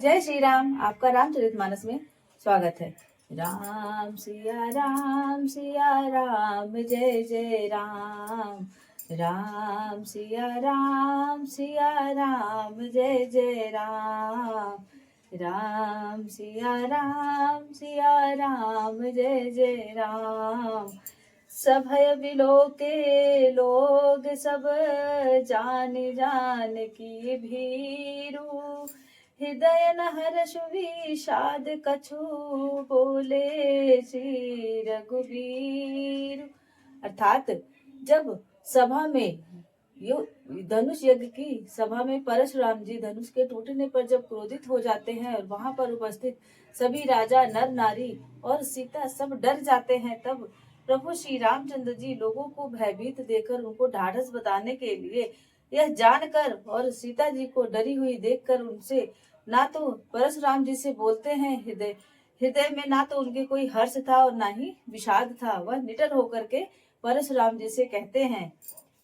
जय श्री राम। आपका रामचरितमानस में स्वागत है। राम सिया राम जय जय राम। राम सिया राम जय जय राम। राम सिया राम जय जय राम। सभय बिलो के लोग सब जान जान की भीरू। हृदय न हर्ष विषाद कछु बोले श्री रघुवीर। अर्थात जब सभा में धनुष यज्ञ की सभा में परशुराम जी धनुष के टूटने पर जब क्रोधित हो जाते हैं और वहां पर उपस्थित सभी राजा नर नारी और सीता सब डर जाते हैं, तब प्रभु श्री रामचंद्र जी लोगों को भयभीत देकर उनको ढाढ़स बताने के लिए यह जानकर और सीता जी को डरी हुई देखकर उनसे ना तो परशुराम जी से बोलते हैं, हृदय में ना तो उनके कोई हर्ष था और ना ही विषाद था। वह निडर होकर के परशुराम जी से कहते हैं,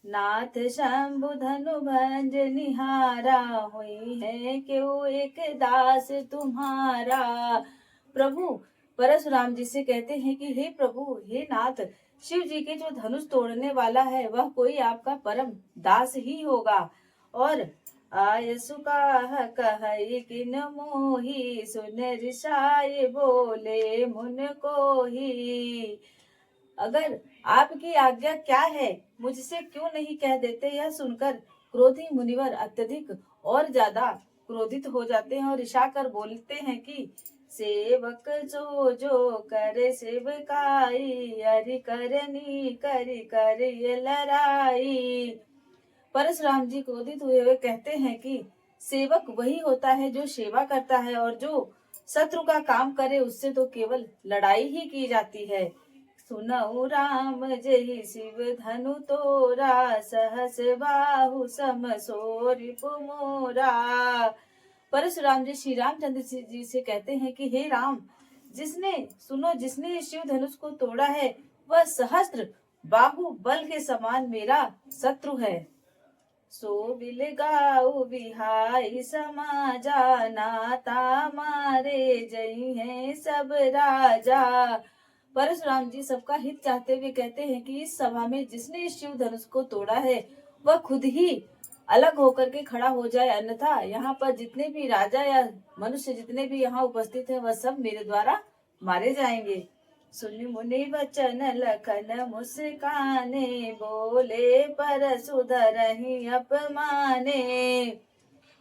नाथ शंभु धनु भंज निहारा हुई है क्यों एक दास तुम्हारा। प्रभु परशुराम जी से कहते हैं कि हे प्रभु, हे नाथ, शिव जी के जो धनुष तोड़ने वाला है वह कोई आपका परम दास ही होगा। और आयसु कह किन मोही सुन ऋषाय बोले मुन को ही। अगर आपकी आज्ञा क्या है, मुझसे क्यों नहीं कह देते। यह सुनकर क्रोधी मुनिवर अत्यधिक और ज्यादा क्रोधित हो जाते हैं और ऋषा कर बोलते हैं कि सेवक जो जो करे सेवकाई हरि करनी करी कर ये लड़ाई। परशुराम जी क्रोधित हुए कहते हैं कि सेवक वही होता है जो सेवा करता है और जो शत्रु का काम करे उससे तो केवल लड़ाई ही की जाती है। सुनऊ राम जय शिव धनु तोरा सहस बाहु सम सोरि पुमोरा। परशुराम जी श्री रामचंद्र जी से कहते हैं कि हे राम, जिसने शिव धनुष को तोड़ा है वह सहस्त्र बाहु बल के समान मेरा शत्रु है। सो बिल गाऊ बिहाई समाजा नाता मारे जई है सब राजा। परशुराम जी सबका हित चाहते हुए कहते हैं कि इस सभा में जिसने शिव धनुष को तोड़ा है वह खुद ही अलग होकर के खड़ा हो जाए, अन्यथा यहाँ पर जितने भी राजा या मनुष्य जितने भी यहाँ उपस्थित हैं वह सब मेरे द्वारा मारे जाएंगे। सुनि मुनि वचन लखन मुस्काने बोले परशुधरहि अपमाने।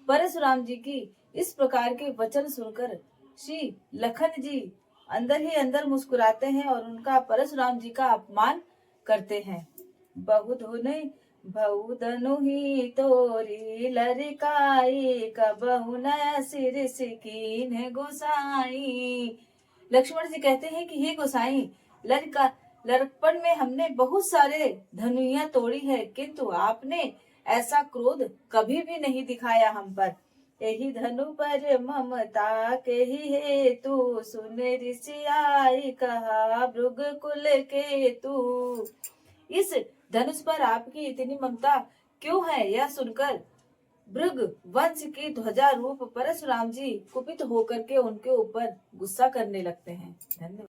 परशुराम जी की इस प्रकार के वचन सुनकर श्री लखन जी अंदर ही अंदर मुस्कुराते हैं और उनका परशुराम जी का अपमान करते हैं। बहुधनु ही तोरी लरिकाई कबहु न सिर सिकीन गोसाई। लक्ष्मण जी कहते हैं कि हे गोसाई, लड़कपन में हमने बहुत सारे धनुइयां तोड़ी है, किंतु आपने ऐसा क्रोध कभी भी नहीं दिखाया हम पर। यही धनु पर ममता के ही हेतु सुन ऋषि आई कहा भृग कुल के तू। इस धनुष पर आपकी इतनी ममता क्यों है, यह सुनकर भृग वंश की ध्वजा रूप परशुराम जी कुपित होकर के उनके ऊपर गुस्सा करने लगते हैं। धन्यवाद।